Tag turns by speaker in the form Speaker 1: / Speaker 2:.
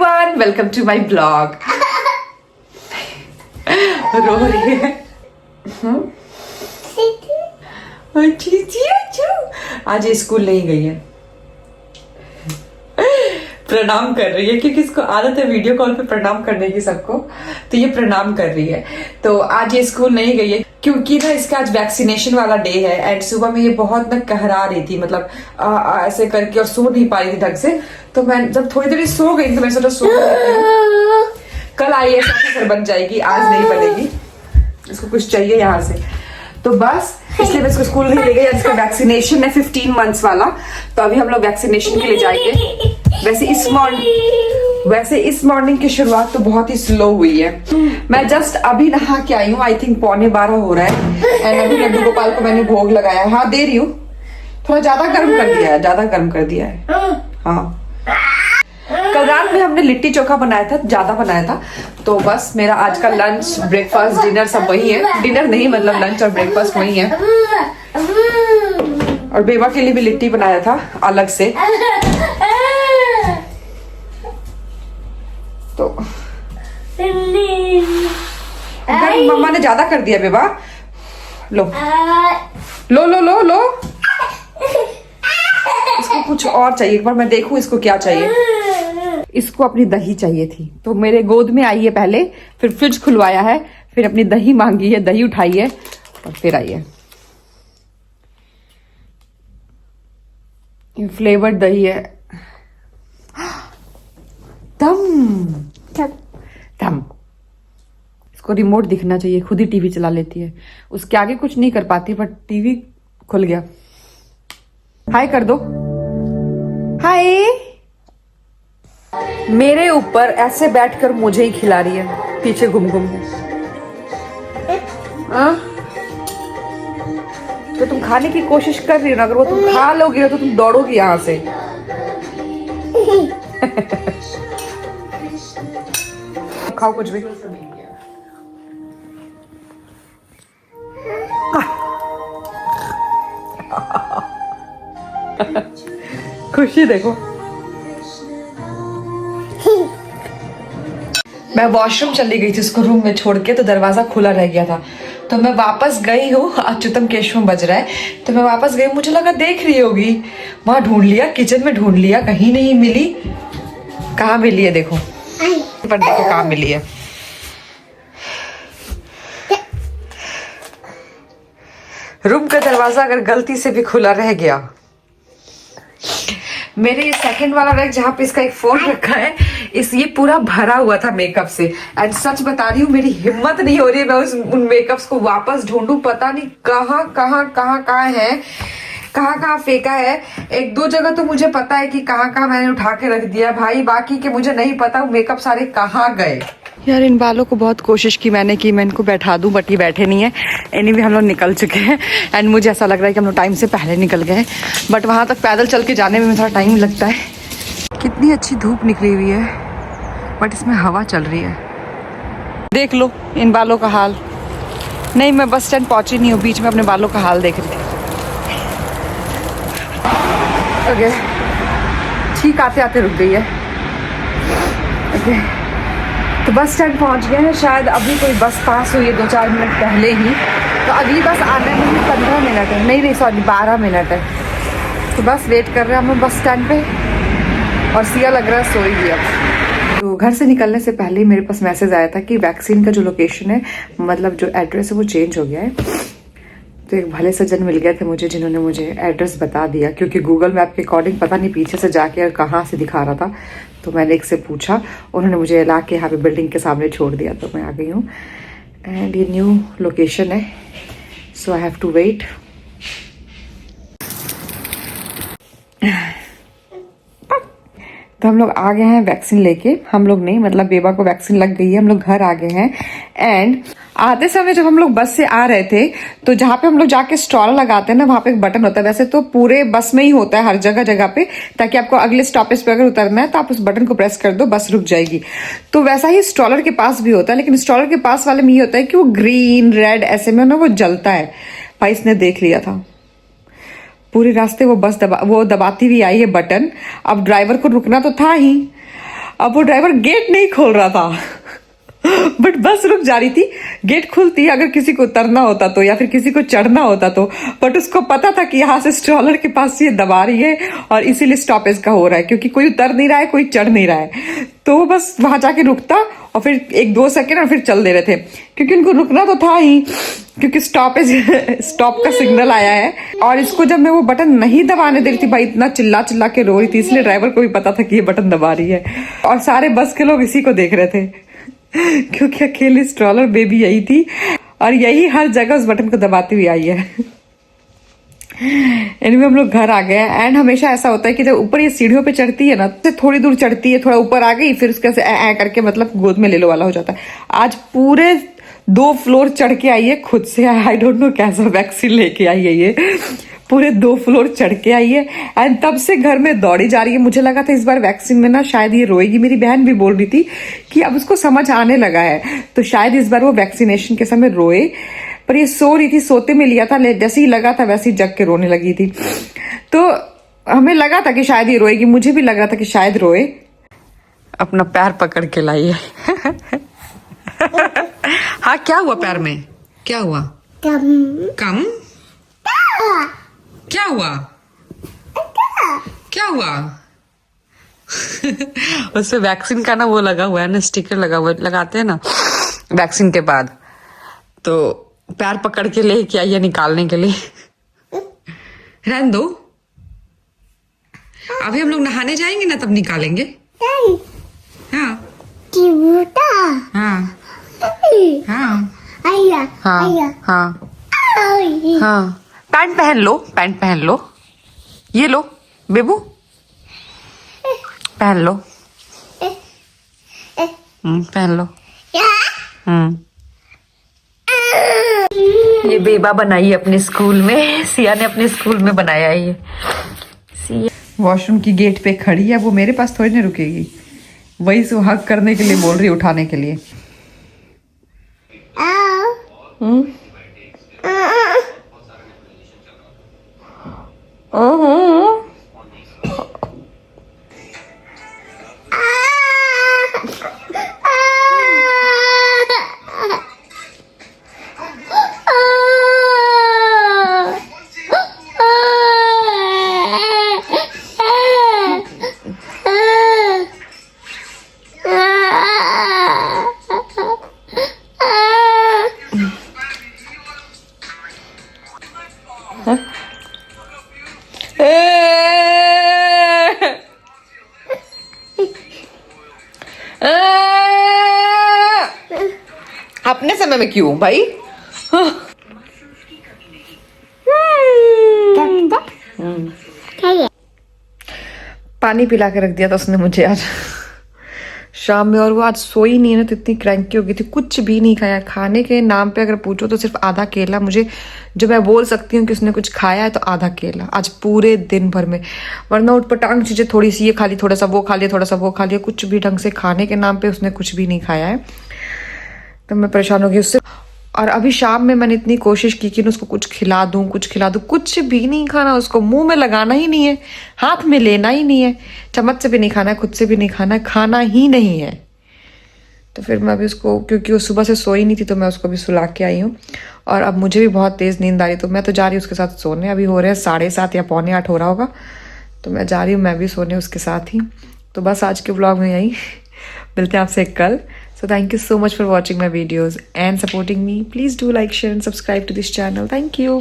Speaker 1: Everyone, welcome to my blog. रो रही है। आज ये स्कूल नहीं गई है, प्रणाम कर रही है क्योंकि इसको आदत है वीडियो कॉल पे प्रणाम करने की सबको, तो ये प्रणाम कर रही है। तो आज ये स्कूल नहीं गई है क्योंकि ना इसका आज वैक्सीनेशन वाला डे है। एंड सुबह में ये बहुत ना कहरा रही थी, मतलब ऐसे करके, और सो नहीं पा रही थी ढंग से। तो मैं जब थोड़ी देर सो गई तो मैं सोचा सो कल IAS ऑफिसर बन जाएगी, आज नहीं बनेगी। इसको कुछ चाहिए यहाँ से, तो बस इसलिए मैं इसको स्कूल नहीं ले गई। इसका वैक्सीनेशन है 15 मंथ्स वाला, तो अभी हम लोग वैक्सीनेशन के लिए जाएंगे। वैसे इस मॉर्निंग की शुरुआत तो बहुत ही स्लो हुई है। मैं जस्ट अभी नहा के आई हूँ, आई थिंक 11:15 हो रहा है। एंड अभी लड्डू गोपाल को मैंने भोग लगाया है। हाँ दे रही हूँ, थोड़ा ज्यादा गर्म कर दिया है, हाँ। कल रात में हमने लिट्टी चोखा बनाया था, ज्यादा बनाया था। तो बस मेरा आज का लंच, ब्रेकफास्ट, डिनर सब वही है। डिनर नहीं, मतलब लंच और ब्रेकफास्ट वही है। और बेबा के लिए भी लिट्टी बनाया था अलग से। तो मम्मा ने ज्यादा कर दिया बेबा। लो लो लो लो लो, इसको कुछ और चाहिए। एक बार मैं देखूं इसको क्या चाहिए। इसको अपनी दही चाहिए थी, तो मेरे गोद में आई है पहले, फिर फ्रिज खुलवाया है, फिर अपनी दही मांगी है, दही उठाई है और फिर आई है। ये फ्लेवर्ड दही है। दम इसको रिमोट दिखना चाहिए, खुद ही टीवी चला लेती है। उसके आगे कुछ नहीं कर पाती, बट टीवी खुल गया। हाय कर दो, हाय। मेरे ऊपर ऐसे बैठकर मुझे ही खिला रही है, पीछे घूम घूम के। तो तुम खाने की कोशिश कर रही हो ना, अगर वो तुम खा लोगी तो तुम दौड़ोगी यहां से। खाओ कुछ भी। खुशी देखो। मैं वॉशरूम चली गई थी उसको रूम में छोड़ के, तो दरवाजा खुला रह गया था। तो मैं वापस गई हूँ, अच्युतम केशवम बज रहा है, तो मैं वापस गई। मुझे लगा देख रही होगी, वहां ढूंढ लिया, किचन में ढूंढ लिया, कहीं नहीं मिली। कहाँ मिली है देखो, पर देखो कहाँ मिली है। रूम का दरवाजा अगर गलती से भी खुला रह गया। मेरे ये सेकंड वाला रैक जहाँ पे इसका एक फोन रखा है, ये पूरा भरा हुआ था मेकअप से। एंड सच बता रही हूँ, मेरी हिम्मत नहीं हो रही है मैं उन मेकअप्स को वापस ढूंढूं। पता नहीं कहाँ है, कहाँ फेंका है। एक दो जगह तो मुझे पता है कि कहाँ मैंने उठा के रख दिया भाई, बाकी के मुझे नहीं पता वो मेकअप सारे कहाँ गए। यार इन बालों को बहुत कोशिश की मैंने कि मैं इनको बैठा दूं, बट ये बैठे नहीं है। एनीवे हम लोग निकल चुके हैं, एंड मुझे ऐसा लग रहा है कि हम लोग टाइम से पहले निकल गए हैं, बट वहां तक पैदल चल के जाने में थोड़ा टाइम लगता है। कितनी अच्छी धूप निकली हुई है, बट इसमें हवा चल रही है। देख लो इन बालों का हाल। नहीं, मैं बस स्टैंड पहुंची नहीं हूँ, बीच में अपने बालों का हाल देख रही थी। ओके, ठीक आते आते रुक गई है। ओके, तो बस स्टैंड पहुंच गए हैं। शायद अभी कोई बस पास हुई है 2-4 मिनट पहले ही, तो अगली बस आने में 15 मिनट है, नहीं सॉरी 12 मिनट है। तो बस वेट कर रहे हैं हम लोग बस स्टैंड पे, और सिया लग रहा है सोई गया। तो घर से निकलने से पहले ही मेरे पास मैसेज आया था कि वैक्सीन का जो लोकेशन है, मतलब जो एड्रेस है वो चेंज हो गया है। तो एक भले सज्जन मिल गए थे मुझे, जिन्होंने मुझे एड्रेस बता दिया, क्योंकि गूगल मैप के अकॉर्डिंग पता नहीं पीछे से जाके कहाँ से दिखा रहा था। तो मैंने एक से पूछा, उन्होंने मुझे ला के यहाँ पे बिल्डिंग के सामने छोड़ दिया, तो मैं आ गई हूँ। एंड ये न्यू लोकेशन है, सो आई हैव टू वेट। तो हम लोग आ गए हैं वैक्सीन लेके। हम लोग नहीं, मतलब बेबा को वैक्सीन लग गई है, हम लोग घर आ गए हैं। एंड आते समय जब हम लोग बस से आ रहे थे, तो जहाँ पे हम लोग जाके स्टॉल लगाते हैं ना, वहाँ पे एक बटन होता है। वैसे तो पूरे बस में ही होता है, हर जगह पे, ताकि आपको अगले स्टॉपेज पे अगर उतरना है तो आप उस बटन को प्रेस कर दो, बस रुक जाएगी। तो वैसा ही स्टॉलर के पास भी होता है, लेकिन स्टॉलर के पास वाले में ये होता है कि वो ग्रीन रेड ऐसे में ना वो जलता है। भाई इसने देख लिया था पूरे रास्ते, वो बस दबाती हुई आई है बटन। अब ड्राइवर को रुकना तो था ही, अब वो ड्राइवर गेट नहीं खोल रहा था बट बस रुक जा रही थी। गेट खुलती अगर किसी को उतरना होता तो या फिर किसी को चढ़ना होता तो, बट उसको पता था कि यहाँ से स्ट्रॉलर के पास ये दबा रही है और इसीलिए स्टॉपेज का हो रहा है, क्योंकि कोई उतर नहीं रहा है, कोई चढ़ नहीं रहा है। तो वो बस वहां जाके रुकता और फिर 1-2 सेकेंड और फिर चल दे रहे थे, क्योंकि उनको रुकना तो था ही, क्योंकि स्टॉप का सिग्नल आया है। और इसको जब मैं वो बटन नहीं दबाने दे रही थी, भाई इतना चिल्ला चिल्ला के रो रही थी, इसलिए ड्राइवर को भी पता था कि ये बटन दबा रही है। और सारे बस के लोग इसी को देख रहे थे क्योंकि अकेली स्ट्रॉलर बेबी यही थी और यही हर जगह उस बटन को दबाती हुई आई है। एनीवे हम लोग घर आ गए एंड हमेशा ऐसा होता है कि जब ऊपर ये सीढ़ियों पे चढ़ती है ना, तो थोड़ी दूर चढ़ती है, थोड़ा ऊपर आ गई, फिर उसके ऐ करके मतलब गोद में ले लो वाला हो जाता है। आज पूरे 2 फ्लोर चढ़ के आई है खुद से। आई डोंट नो कैसा वैक्सीन लेके आई है ये, पूरे 2 फ्लोर चढ़ के आई है एंड तब से घर में दौड़ी जा रही है। मुझे लगा था इस बार वैक्सीन में ना शायद ये रोएगी, मेरी बहन भी बोल रही थी कि अब उसको समझ आने लगा है तो शायद इस बार वो वैक्सीनेशन के समय रोए, पर ये सो रही थी, सोते में लिया था, जैसे ही लगा था वैसे ही जग के रोने लगी थी। तो हमें लगा था कि शायद ये रोएगी, मुझे भी लग रहा था कि शायद रोए। अपना पैर पकड़ के लाई है हाँ क्या हुआ पैर में, क्या हुआ? कम क्या हुआ? क्या हुआ? उससे वैक्सीन का ना वो लगा हुआ है ना, स्टिकर लगा हुआ, लगाते हैं ना वैक्सीन के बाद, तो पैर पकड़ के लेके आई है निकालने के लिए। रहने दो, अभी हम लोग नहाने जाएंगे ना तब निकालेंगे। हाँ हाँ हाँ हाँ हाँ हाँ। पैंट पहन लो, पैंट पहन लो, ये लो बेबू, पहन लो, पहन लो। ये बेबा बनाई है अपने स्कूल में, सिया ने अपने स्कूल में बनाया है ये। सिया वॉशरूम की गेट पे खड़ी है, वो मेरे पास थोड़ी ना रुकेगी, वही से हक करने के लिए बोल रही है, उठाने के लिए। अपने समय में क्यों भाई? पानी पिला के रख दिया था उसने मुझे आज शाम में, और वो आज सोई नहीं है ना, तो इतनी क्रैंकी हो गई थी, कुछ भी नहीं खाया। खाने के नाम पे अगर पूछो तो सिर्फ आधा केला, मुझे जो मैं बोल सकती हूँ कि उसने कुछ खाया है तो आधा केला आज पूरे दिन भर में, वरना उटपटांग चीजें थोड़ी सी ये खा ली, थोड़ा सा वो खा लिया, थोड़ा सा वो खा लिया, कुछ भी ढंग से खाने के नाम पे उसने कुछ भी नहीं खाया है। तो मैं परेशान हो गई उससे। और अभी शाम में मैंने इतनी कोशिश की कि उसको कुछ खिला दूं, कुछ भी नहीं खाना, उसको मुंह में लगाना ही नहीं है, हाथ में लेना ही नहीं है, चम्मच से भी नहीं खाना है, खुद से भी नहीं खाना है, खाना ही नहीं है। तो फिर मैं अभी उसको, क्योंकि वो सुबह से सोई नहीं थी, तो मैं उसको भी सुला के आई हूँ। और अब मुझे भी बहुत तेज नींद आ रही, तो मैं तो जा रही हूँ उसके साथ सोने। अभी हो रहे हैं 7:30 या 7:45 हो रहा होगा, तो मैं जा रही हूँ मैं भी सोने उसके साथ ही। तो बस आज के व्लॉग में यही, मिलते हैं आपसे कल। So thank you so much for watching my videos and supporting me. Please do like, share and subscribe to this channel. Thank you.